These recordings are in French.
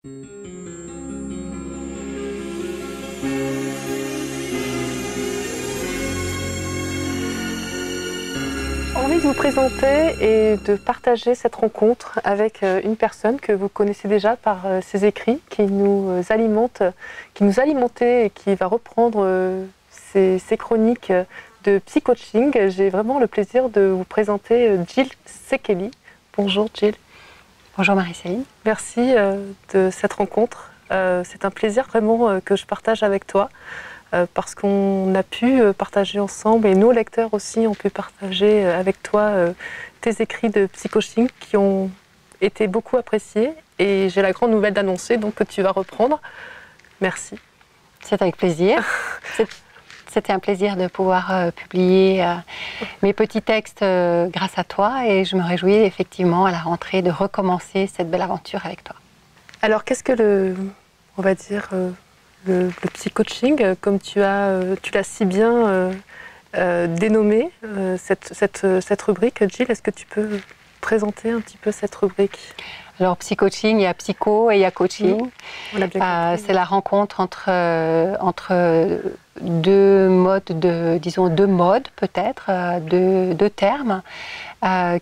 Envie de vous présenter et de partager cette rencontre avec une personne que vous connaissez déjà par ses écrits, qui nous alimentait et qui va reprendre ses chroniques de psy-coaching. J'ai vraiment le plaisir de vous présenter Jill Sekeli. Bonjour Jill. Bonjour Marie-Céline. Merci de cette rencontre. C'est un plaisir vraiment que je partage avec toi. Parce qu'on a pu partager ensemble, et nos lecteurs aussi ont pu partager avec toi tes écrits de psy-coaching qui ont été beaucoup appréciés. Et j'ai la grande nouvelle d'annoncer donc que tu vas reprendre. Merci. C'est avec plaisir. C'était un plaisir de pouvoir publier mes petits textes grâce à toi, et je me réjouis effectivement à la rentrée de recommencer cette belle aventure avec toi. Alors qu'est-ce que on va dire, le psy-coaching, comme tu l'as si bien dénommé, cette rubrique, Jill, est-ce que tu peux présenter un petit peu cette rubrique? Alors, psy-coaching, il y a psycho et il y a coaching. C'est la rencontre entre deux modes, deux modes peut-être, deux termes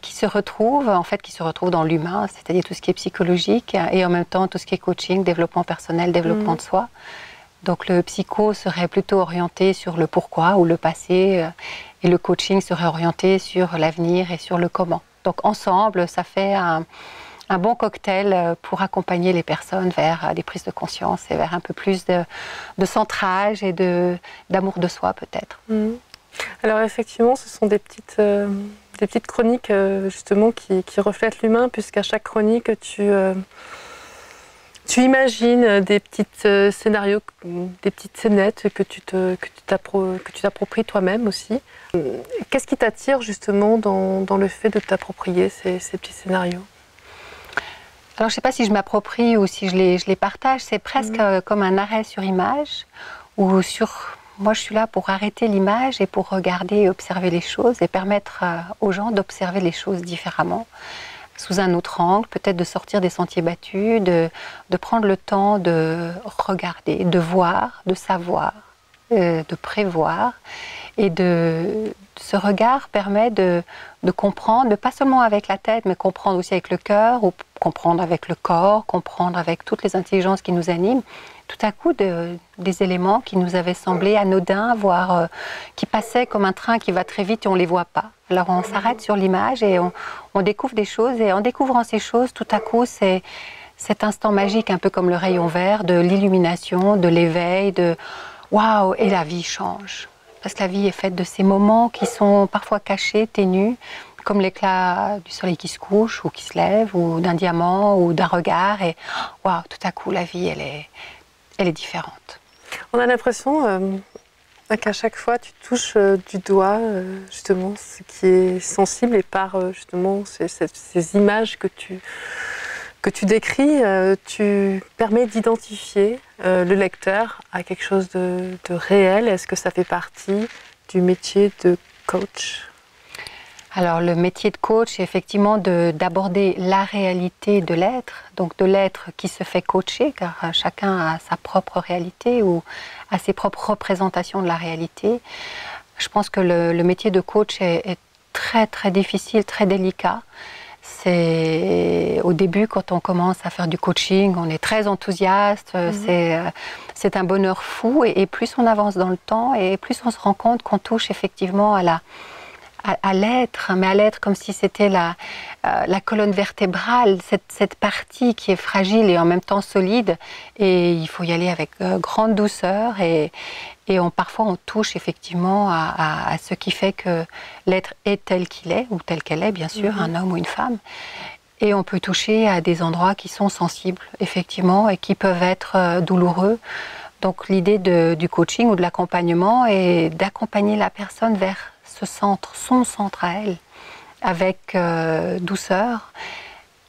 qui se retrouvent dans l'humain, c'est-à-dire tout ce qui est psychologique, et en même temps tout ce qui est coaching, développement personnel, développement de soi. Donc le psycho serait plutôt orienté sur le pourquoi ou le passé, et le coaching serait orienté sur l'avenir et sur le comment. Donc ensemble, ça fait un bon cocktail pour accompagner les personnes vers des prises de conscience et vers un peu plus de centrage et d'amour de soi peut-être. Alors effectivement, ce sont des petites chroniques justement qui reflètent l'humain, puisqu'à chaque chronique, tu imagines des petits scénarios, des petites scénettes que tu t'appropries toi-même aussi. Qu'est-ce qui t'attire justement dans le fait de t'approprier ces petits scénarios? Alors je ne sais pas si je m'approprie ou si je les partage, c'est presque comme un arrêt sur image, moi je suis là pour arrêter l'image et pour regarder et observer les choses et permettre aux gens d'observer les choses différemment, sous un autre angle, peut-être de sortir des sentiers battus, de prendre le temps de regarder, de voir, de savoir, de prévoir. Et ce regard permet de comprendre, pas seulement avec la tête, mais comprendre aussi avec le cœur, ou comprendre avec le corps, comprendre avec toutes les intelligences qui nous animent. Tout à coup, des éléments qui nous avaient semblé anodins, voire qui passaient comme un train qui va très vite et on ne les voit pas. Alors on s'arrête sur l'image et on découvre des choses, et en découvrant ces choses, tout à coup, c'est cet instant magique, un peu comme le rayon vert, de l'illumination, de l'éveil, de waouh, et la vie change. Parce que la vie est faite de ces moments qui sont parfois cachés, ténus, comme l'éclat du soleil qui se couche ou qui se lève, ou d'un diamant ou d'un regard, et waouh, tout à coup, la vie, elle est différente. On a l'impression qu'à chaque fois, tu touches du doigt justement ce qui est sensible, et par justement ces images que tu décris, tu permets d'identifier le lecteur à quelque chose de réel. Est-ce que ça fait partie du métier de coach? Alors le métier de coach, c'est effectivement d'aborder la réalité de l'être, donc de l'être qui se fait coacher, car chacun a sa propre réalité ou a ses propres représentations de la réalité. Je pense que le métier de coach est très très difficile, très délicat. C'est au début, quand on commence à faire du coaching, on est très enthousiaste, c'est un bonheur fou, et plus on avance dans le temps, et plus on se rend compte qu'on touche effectivement à l'être, mais à l'être comme si c'était la colonne vertébrale, cette partie qui est fragile et en même temps solide, et il faut y aller avec grande douceur, et parfois on touche effectivement à ce qui fait que l'être est tel qu'il est, ou telle qu'elle est bien sûr, un homme ou une femme, et on peut toucher à des endroits qui sont sensibles effectivement et qui peuvent être douloureux. Donc l'idée du coaching ou de l'accompagnement est d'accompagner la personne vers ce centre, son centre à elle, avec douceur,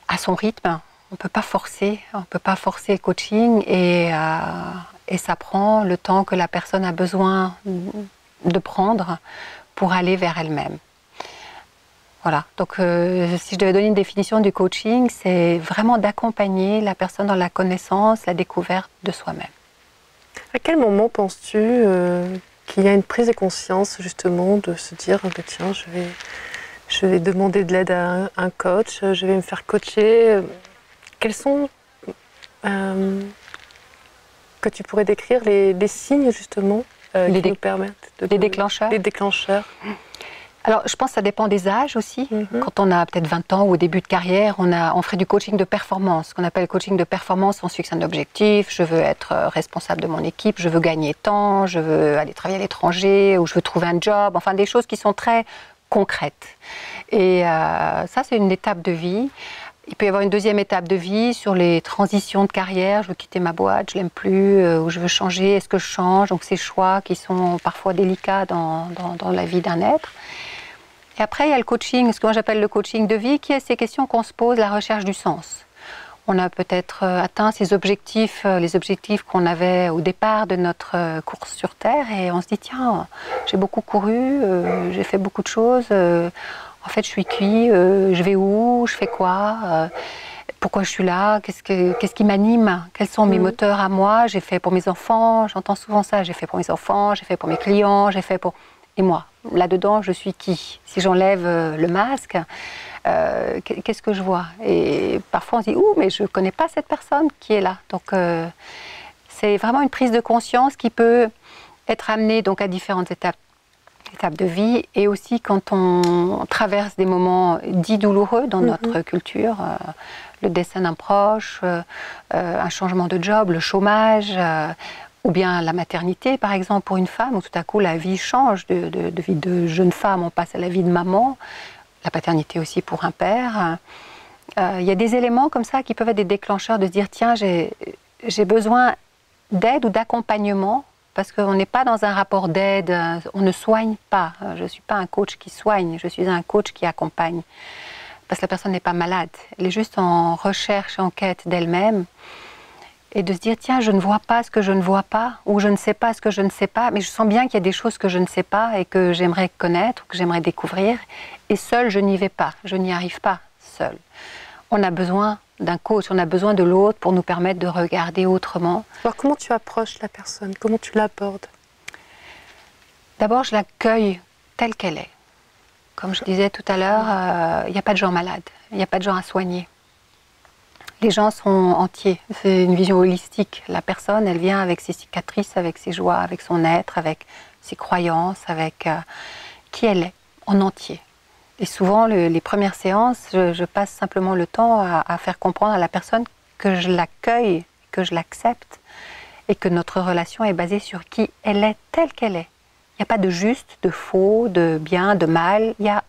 à son rythme. On ne peut pas forcer le coaching, et ça prend le temps que la personne a besoin de prendre pour aller vers elle-même. Voilà. Donc, si je devais donner une définition du coaching, c'est vraiment d'accompagner la personne dans la connaissance, la découverte de soi-même. À quel moment penses-tu qu'il y a une prise de conscience justement de se dire tiens, je vais demander de l'aide à un coach, je vais me faire coacher. Quels sont, que tu pourrais décrire, les signes justement qui nous permettent les déclencheurs. Les déclencheurs. Alors, je pense que ça dépend des âges aussi. Quand on a peut-être 20 ans ou au début de carrière, on ferait du coaching de performance. Ce qu'on appelle coaching de performance, on se fixe un objectif. Je veux être responsable de mon équipe, je veux gagner tant, je veux aller travailler à l'étranger ou je veux trouver un job. Enfin, des choses qui sont très concrètes. Et ça, c'est une étape de vie. Il peut y avoir une deuxième étape de vie sur les transitions de carrière. Je veux quitter ma boîte, je l'aime plus, ou je veux changer. Est-ce que je change? Donc, ces choix qui sont parfois délicats dans la vie d'un être. Et après, il y a le coaching, ce que moi j'appelle le coaching de vie, qui est ces questions qu'on se pose, la recherche du sens. On a peut-être atteint ces objectifs, les objectifs qu'on avait au départ de notre course sur Terre, et on se dit, tiens, j'ai beaucoup couru, j'ai fait beaucoup de choses, en fait je suis cuit, je vais où, je fais quoi, pourquoi je suis là, qu'est-ce qui m'anime, quels sont mes moteurs à moi, j'ai fait pour mes enfants, j'entends souvent ça, j'ai fait pour mes enfants, j'ai fait pour mes clients, j'ai fait pour... Et moi, là-dedans, je suis qui? Si j'enlève le masque, qu'est-ce que je vois? Et parfois, on se dit, ouh, mais je ne connais pas cette personne qui est là. Donc, c'est vraiment une prise de conscience qui peut être amenée donc, à différentes étapes de vie. Et aussi quand on traverse des moments dits douloureux dans notre culture, le décès d'un proche, un changement de job, le chômage... ou bien la maternité, par exemple, pour une femme, où tout à coup la vie change, de vie de jeune femme, on passe à la vie de maman, la paternité aussi pour un père. Il y a des éléments comme ça qui peuvent être des déclencheurs de se dire, tiens, j'ai besoin d'aide ou d'accompagnement, parce qu'on n'est pas dans un rapport d'aide, on ne soigne pas. Je ne suis pas un coach qui soigne, je suis un coach qui accompagne. Parce que la personne n'est pas malade, elle est juste en recherche, en quête d'elle-même. Et de se dire, tiens, je ne vois pas ce que je ne vois pas, ou je ne sais pas ce que je ne sais pas, mais je sens bien qu'il y a des choses que je ne sais pas et que j'aimerais connaître, que j'aimerais découvrir. Et seule, je n'y vais pas, je n'y arrive pas seule. On a besoin d'un coach, on a besoin de l'autre pour nous permettre de regarder autrement. Alors, comment tu approches la personne? Comment tu l'abordes? D'abord, je l'accueille telle qu'elle est. Comme je disais tout à l'heure, il n'y a pas de gens malades, il n'y a pas de gens à soigner. Les gens sont entiers, c'est une vision holistique. La personne, elle vient avec ses cicatrices, avec ses joies, avec son être, avec ses croyances, avec qui elle est, en entier. Et souvent, les premières séances, je passe simplement le temps à faire comprendre à la personne que je l'accueille, que je l'accepte, et que notre relation est basée sur qui elle est, telle qu'elle est. Il n'y a pas de juste, de faux, de bien, de mal. Il y a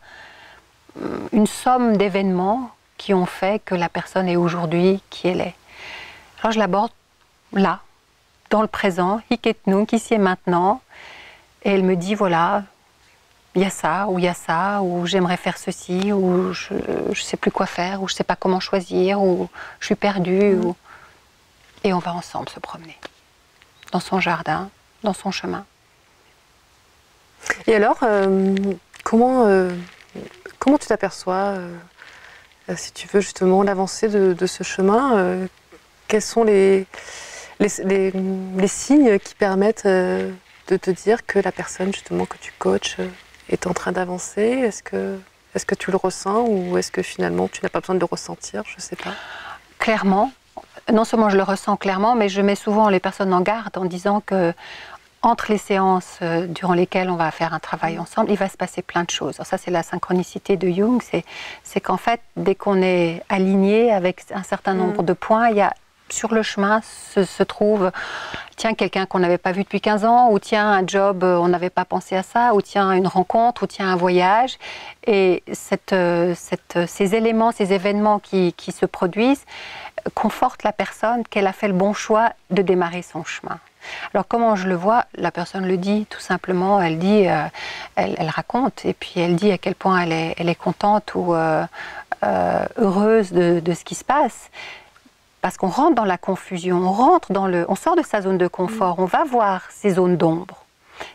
une somme d'événements qui ont fait que la personne est aujourd'hui qui elle est. Alors je l'aborde là, dans le présent, hic et nunc, ici et maintenant, et elle me dit voilà, il y a ça, ou j'aimerais faire ceci, ou je ne sais plus quoi faire, ou je ne sais pas comment choisir, ou je suis perdue, et on va ensemble se promener, dans son jardin, dans son chemin. Et alors, comment tu t'aperçois si tu veux justement l'avancée de ce chemin, quels sont les signes qui permettent de te dire que la personne justement que tu coaches est en train d'avancer? Est-ce que tu le ressens ou est-ce que finalement tu n'as pas besoin de le ressentir? Je ne sais pas. Clairement. Non seulement je le ressens clairement, mais je mets souvent les personnes en garde en disant que entre les séances durant lesquelles on va faire un travail ensemble, il va se passer plein de choses. Alors ça, c'est la synchronicité de Jung, c'est qu'en fait, dès qu'on est aligné avec un certain nombre de points, il y a sur le chemin se trouve, tiens, quelqu'un qu'on n'avait pas vu depuis 15 ans, ou tiens, un job, on n'avait pas pensé à ça, ou tiens, une rencontre, ou tiens, un voyage. Et ces éléments, ces événements qui se produisent confortent la personne qu'elle a fait le bon choix de démarrer son chemin. Alors comment je le vois? La personne le dit tout simplement, elle dit, elle raconte, et puis elle dit à quel point elle est contente ou heureuse de ce qui se passe. Parce qu'on rentre dans la confusion, on sort de sa zone de confort, on va voir ses zones d'ombre.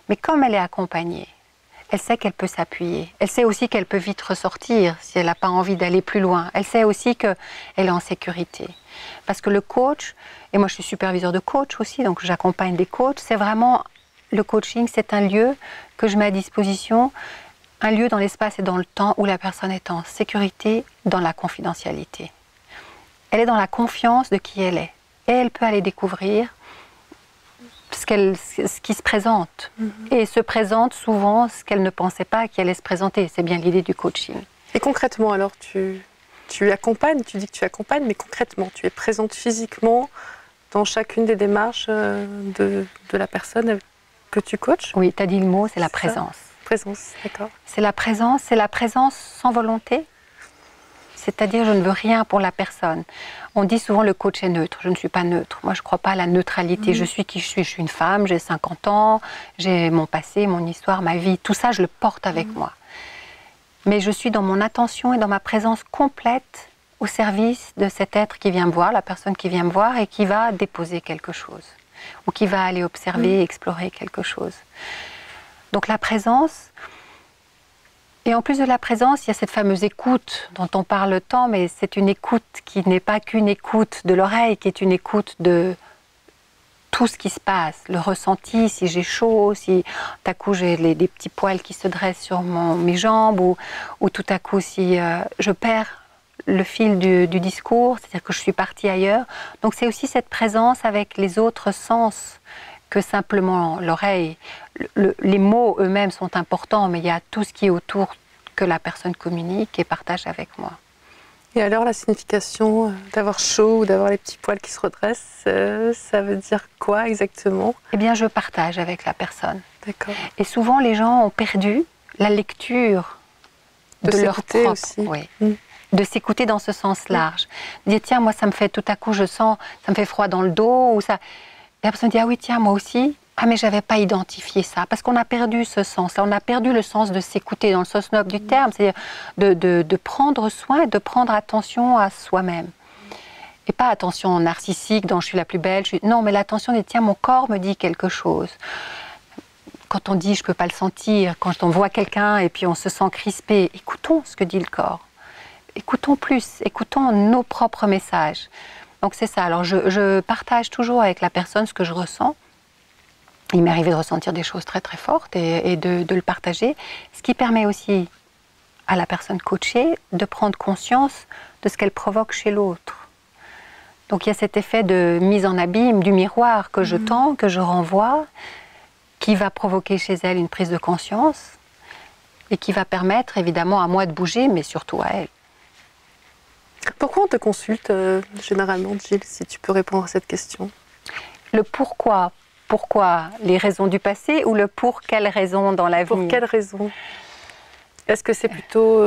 Mais comme elle est accompagnée, elle sait qu'elle peut s'appuyer. Elle sait aussi qu'elle peut vite ressortir si elle n'a pas envie d'aller plus loin. Elle sait aussi qu'elle est en sécurité. Parce que le coach, et moi je suis superviseur de coach aussi, donc j'accompagne des coachs, c'est vraiment, le coaching, c'est un lieu que je mets à disposition, un lieu dans l'espace et dans le temps où la personne est en sécurité, dans la confidentialité. Elle est dans la confiance de qui elle est. Et elle peut aller découvrir ce qui se présente. Et se présente souvent ce qu'elle ne pensait pas qui allait se présenter. C'est bien l'idée du coaching. Et concrètement, alors, tu accompagnes, tu dis que tu accompagnes, mais concrètement, tu es présente physiquement dans chacune des démarches de la personne que tu coaches? Oui, tu as dit le mot, c'est la présence. Présence, d'accord. C'est la présence sans volonté. C'est-à-dire, je ne veux rien pour la personne. On dit souvent le coach est neutre. Je ne suis pas neutre. Moi, je ne crois pas à la neutralité. Je suis qui je suis. Je suis une femme, j'ai 50 ans, j'ai mon passé, mon histoire, ma vie. Tout ça, je le porte avec moi. Mais je suis dans mon attention et dans ma présence complète au service de cet être qui vient me voir, la personne qui vient me voir et qui va déposer quelque chose. Ou qui va aller observer, explorer quelque chose. Donc la présence... Et en plus de la présence, il y a cette fameuse écoute dont on parle tant, mais c'est une écoute qui n'est pas qu'une écoute de l'oreille, qui est une écoute de tout ce qui se passe, le ressenti, si j'ai chaud, si tout à coup j'ai des petits poils qui se dressent sur mes jambes, ou tout à coup si je perds le fil du discours, c'est-à-dire que je suis partie ailleurs. Donc c'est aussi cette présence avec les autres sens que simplement l'oreille. Les mots eux-mêmes sont importants, mais il y a tout ce qui est autour que la personne communique et partage avec moi. Et alors, la signification d'avoir chaud ou d'avoir les petits poils qui se redressent, ça veut dire quoi exactement? Eh bien, je partage avec la personne. D'accord. Et souvent, les gens ont perdu la lecture de leur propre... aussi. Oui. De s'écouter dans ce sens large. De dire, tiens, moi, ça me fait tout à coup, je sens, ça me fait froid dans le dos, ou ça... Et la personne dit, ah oui, tiens, moi aussi. Ah, mais je n'avais pas identifié ça. Parce qu'on a perdu ce sens-là. On a perdu le sens de s'écouter dans le sens noble du terme. C'est-à-dire de prendre soin et de prendre attention à soi-même. Et pas attention narcissique, dont je suis la plus belle. Non, mais l'attention de, tiens, mon corps me dit quelque chose. Quand on dit, je ne peux pas le sentir, quand on voit quelqu'un et puis on se sent crispé, écoutons ce que dit le corps. Écoutons plus, écoutons nos propres messages. Donc c'est ça. Alors je partage toujours avec la personne ce que je ressens. Il m'est arrivé de ressentir des choses très très fortes et de le partager, ce qui permet aussi à la personne coachée de prendre conscience de ce qu'elle provoque chez l'autre. Donc il y a cet effet de mise en abîme du miroir que je tends, que je renvoie, qui va provoquer chez elle une prise de conscience et qui va permettre évidemment à moi de bouger, mais surtout à elle. Pourquoi on te consulte généralement, Gilles, si tu peux répondre à cette question? Le pourquoi. Pourquoi? Les raisons du passé ou le pour quelles raisons dans l'avenir? Pour quelles raisons? Est-ce que c'est plutôt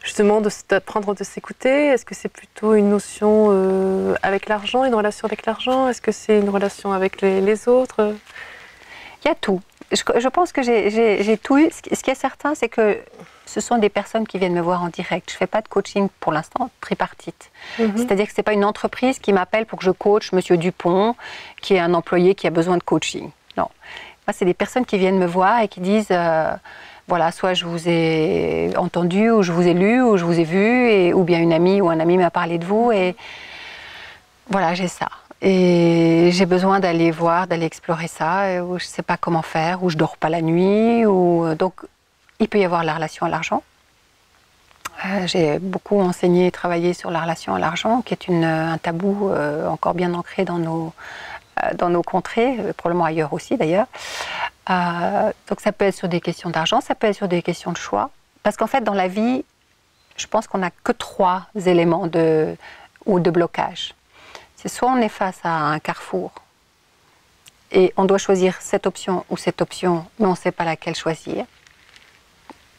justement d'apprendre de s'écouter? Est-ce que c'est plutôt une notion avec l'argent, une relation avec l'argent? Est-ce que c'est une relation avec les autres? Il y a tout. Je pense que j'ai tout eu. Ce qui est certain, c'est que ce sont des personnes qui viennent me voir en direct. Je ne fais pas de coaching pour l'instant tripartite. C'est-à-dire que ce n'est pas une entreprise qui m'appelle pour que je coach Monsieur Dupont, qui est un employé qui a besoin de coaching. Non. Moi, c'est des personnes qui viennent me voir et qui disent voilà, soit je vous ai entendu, ou je vous ai lu, ou je vous ai vu, ou bien une amie ou un ami m'a parlé de vous, et voilà, j'ai ça. Et j'ai besoin d'aller voir, d'aller explorer ça, ou je ne sais pas comment faire, ou je ne dors pas la nuit, donc il peut y avoir la relation à l'argent. J'ai beaucoup enseigné et travaillé sur la relation à l'argent, qui est un tabou encore bien ancré dans nos contrées, probablement ailleurs aussi d'ailleurs. Donc ça peut être sur des questions d'argent, ça peut être sur des questions de choix. Parce qu'en fait, dans la vie, je pense qu'on n'a que 3 éléments de blocage. C'est soit on est face à un carrefour et on doit choisir cette option ou cette option, mais on ne sait pas laquelle choisir.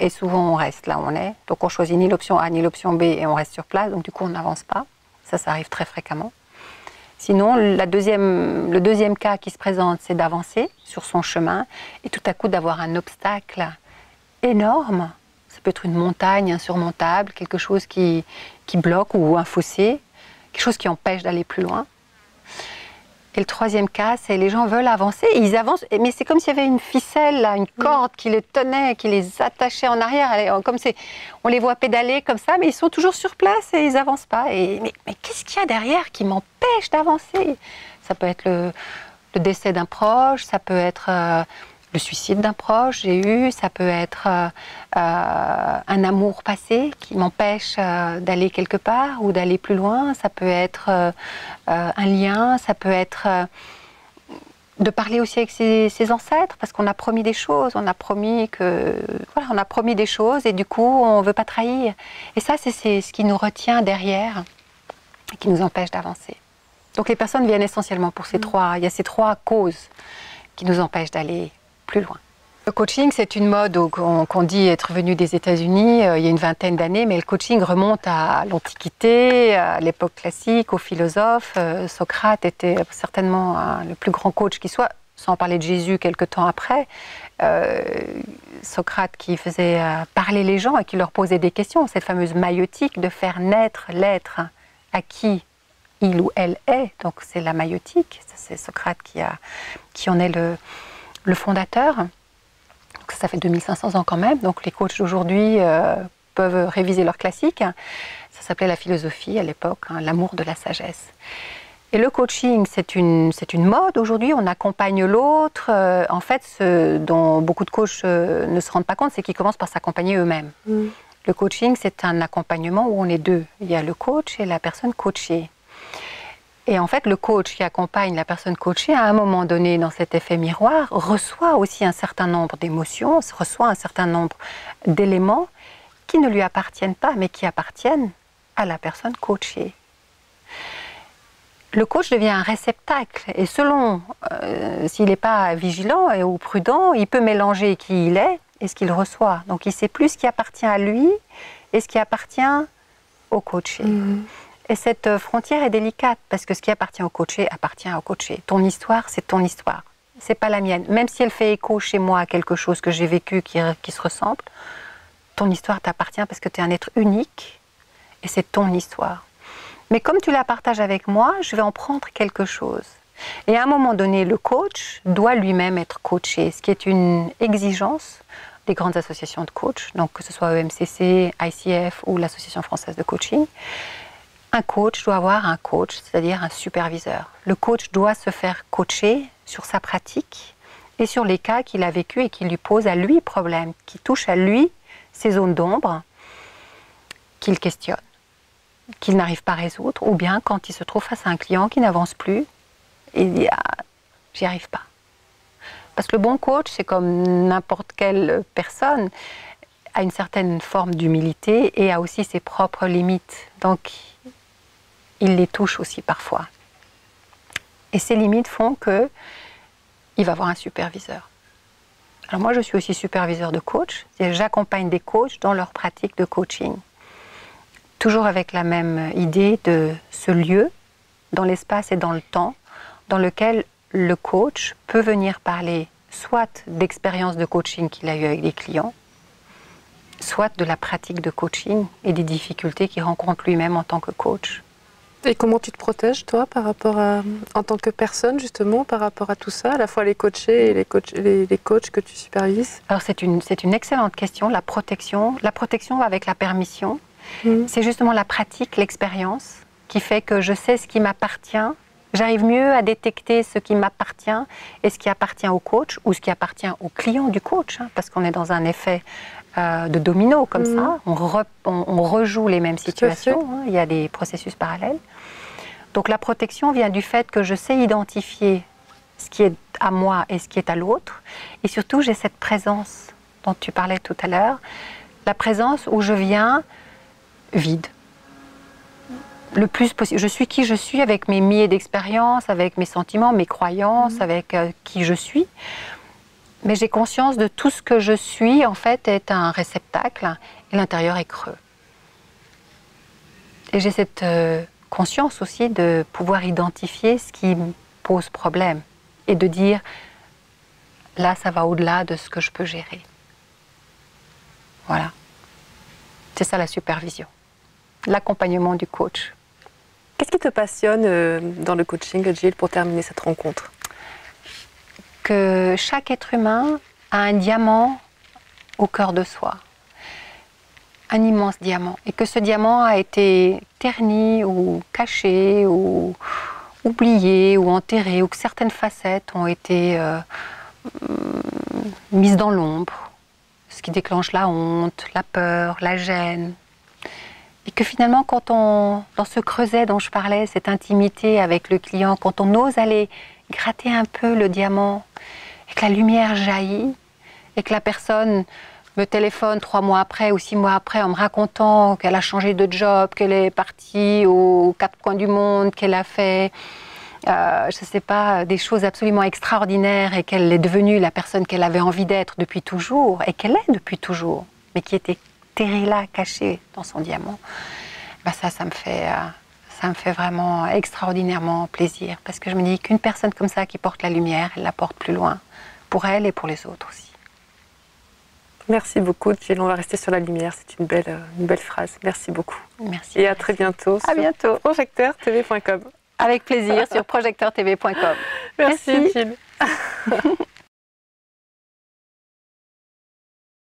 Et souvent on reste là où on est. Donc on choisit ni l'option A ni l'option B et on reste sur place. Donc du coup on n'avance pas. Ça arrive très fréquemment. Sinon, le deuxième cas qui se présente, c'est d'avancer sur son chemin et tout à coup d'avoir un obstacle énorme. Ça peut être une montagne insurmontable, quelque chose qui bloque ou un fossé, quelque chose qui empêche d'aller plus loin. Et le troisième cas, c'est les gens veulent avancer, et ils avancent, mais c'est comme s'il y avait une ficelle, là, une corde qui les tenait, qui les attachait en arrière. On les voit pédaler comme ça, mais ils sont toujours sur place et ils n'avancent pas. Mais qu'est-ce qu'il y a derrière qui m'empêche d'avancer? Ça peut être le décès d'un proche, ça peut être le suicide d'un proche, j'ai eu, ça peut être un amour passé qui m'empêche d'aller quelque part ou d'aller plus loin, ça peut être un lien, ça peut être de parler aussi avec ses ancêtres, parce qu'on a promis des choses, on a promis des choses et du coup on ne veut pas trahir. Et ça, c'est ce qui nous retient derrière et qui nous empêche d'avancer. Donc les personnes viennent essentiellement pour il y a ces trois causes qui nous empêchent d'aller plus loin. Le coaching, c'est une mode qu'on dit être venu des États-Unis il y a une vingtaine d'années, mais le coaching remonte à l'Antiquité, à l'époque classique, aux philosophes. Socrate était certainement le plus grand coach qui soit, sans parler de Jésus quelque temps après. Socrate qui faisait parler les gens et qui leur posait des questions, cette fameuse maïeutique de faire naître l'être à qui il ou elle est, donc c'est la maïeutique, c'est Socrate qui en est le fondateur. Donc ça fait 2500 ans quand même, donc les coachs d'aujourd'hui peuvent réviser leurs classiques. Ça s'appelait la philosophie à l'époque, l'amour de la sagesse. Et le coaching, c'est une mode aujourd'hui, on accompagne l'autre. En fait, ce dont beaucoup de coachs ne se rendent pas compte, c'est qu'ils commencent par s'accompagner eux-mêmes. Le coaching, c'est un accompagnement où on est deux. Il y a le coach et la personne coachée. Et en fait, le coach qui accompagne la personne coachée, à un moment donné, dans cet effet miroir, reçoit aussi un certain nombre d'émotions, reçoit un certain nombre d'éléments qui ne lui appartiennent pas, mais qui appartiennent à la personne coachée. Le coach devient un réceptacle, et selon s'il n'est pas vigilant ou prudent, il peut mélanger qui il est et ce qu'il reçoit. Donc il sait plus ce qui appartient à lui et ce qui appartient au coaché. Et cette frontière est délicate, parce que ce qui appartient au coaché appartient au coaché. Ton histoire, c'est ton histoire. C'est pas la mienne. Même si elle fait écho chez moi à quelque chose que j'ai vécu qui se ressemble, ton histoire t'appartient parce que tu es un être unique et c'est ton histoire. Mais comme tu la partages avec moi, je vais en prendre quelque chose. Et à un moment donné, le coach doit lui-même être coaché, ce qui est une exigence des grandes associations de coachs, donc que ce soit EMCC, ICF ou l'Association française de coaching. Un coach doit avoir un coach, c'est-à-dire un superviseur. Le coach doit se faire coacher sur sa pratique et sur les cas qu'il a vécus et qui lui posent à lui problème, qui touchent à lui ses zones d'ombre, qu'il questionne, qu'il n'arrive pas à résoudre, ou bien quand il se trouve face à un client qui n'avance plus, il dit « Ah, j'y arrive pas ». Parce que le bon coach, c'est comme n'importe quelle personne, a une certaine forme d'humilité et a aussi ses propres limites. Donc, il les touche aussi parfois. Et ces limites font qu'il va avoir un superviseur. Alors moi, je suis aussi superviseur de coach. J'accompagne des coachs dans leur pratique de coaching. Toujours avec la même idée de ce lieu, dans l'espace et dans le temps, dans lequel le coach peut venir parler soit d'expériences de coaching qu'il a eues avec des clients, soit de la pratique de coaching et des difficultés qu'il rencontre lui-même en tant que coach. Et comment tu te protèges, toi, par rapport à, en tant que personne, justement, par rapport à tout ça, à la fois les coachés et les coachs que tu supervises? Alors c'est une excellente question, la protection. La protection va avec la permission. C'est justement la pratique, l'expérience, qui fait que je sais ce qui m'appartient. J'arrive mieux à détecter ce qui m'appartient et ce qui appartient au coach ou ce qui appartient au client du coach, parce qu'on est dans un effet de domino comme ça, on rejoue les mêmes situations, il y a des processus parallèles. Donc la protection vient du fait que je sais identifier ce qui est à moi et ce qui est à l'autre, et surtout j'ai cette présence dont tu parlais tout à l'heure, la présence où je viens vide. Le plus possible. Je suis qui je suis avec mes milliers d'expériences, avec mes sentiments, mes croyances, avec qui je suis. Mais j'ai conscience de tout ce que je suis, en fait, est un réceptacle et l'intérieur est creux. Et j'ai cette conscience aussi de pouvoir identifier ce qui me pose problème et de dire, là, ça va au-delà de ce que je peux gérer. Voilà. C'est ça la supervision, l'accompagnement du coach. Qu'est-ce qui te passionne dans le coaching, Jill, pour terminer cette rencontre? Que chaque être humain a un diamant au cœur de soi, un immense diamant, et que ce diamant a été terni ou caché ou oublié ou enterré, ou que certaines facettes ont été mises dans l'ombre, ce qui déclenche la honte, la peur, la gêne. Et que finalement, dans ce creuset dont je parlais, cette intimité avec le client, quand on ose aller gratter un peu le diamant, et que la lumière jaillit, et que la personne me téléphone 3 mois après ou 6 mois après en me racontant qu'elle a changé de job, qu'elle est partie aux 4 coins du monde, qu'elle a fait, je ne sais pas, des choses absolument extraordinaires et qu'elle est devenue la personne qu'elle avait envie d'être depuis toujours, et qu'elle est depuis toujours, mais qui était terrée là, cachée dans son diamant, ben ça me fait vraiment extraordinairement plaisir, parce que je me dis qu'une personne comme ça qui porte la lumière, elle la porte plus loin, pour elle et pour les autres aussi. Merci beaucoup, Jill. On va rester sur la lumière. C'est une belle phrase. Merci beaucoup. Merci. Et à très bientôt. À bientôt. Projecteurtv.com. Avec plaisir sur projecteurtv.com. Merci, Jill.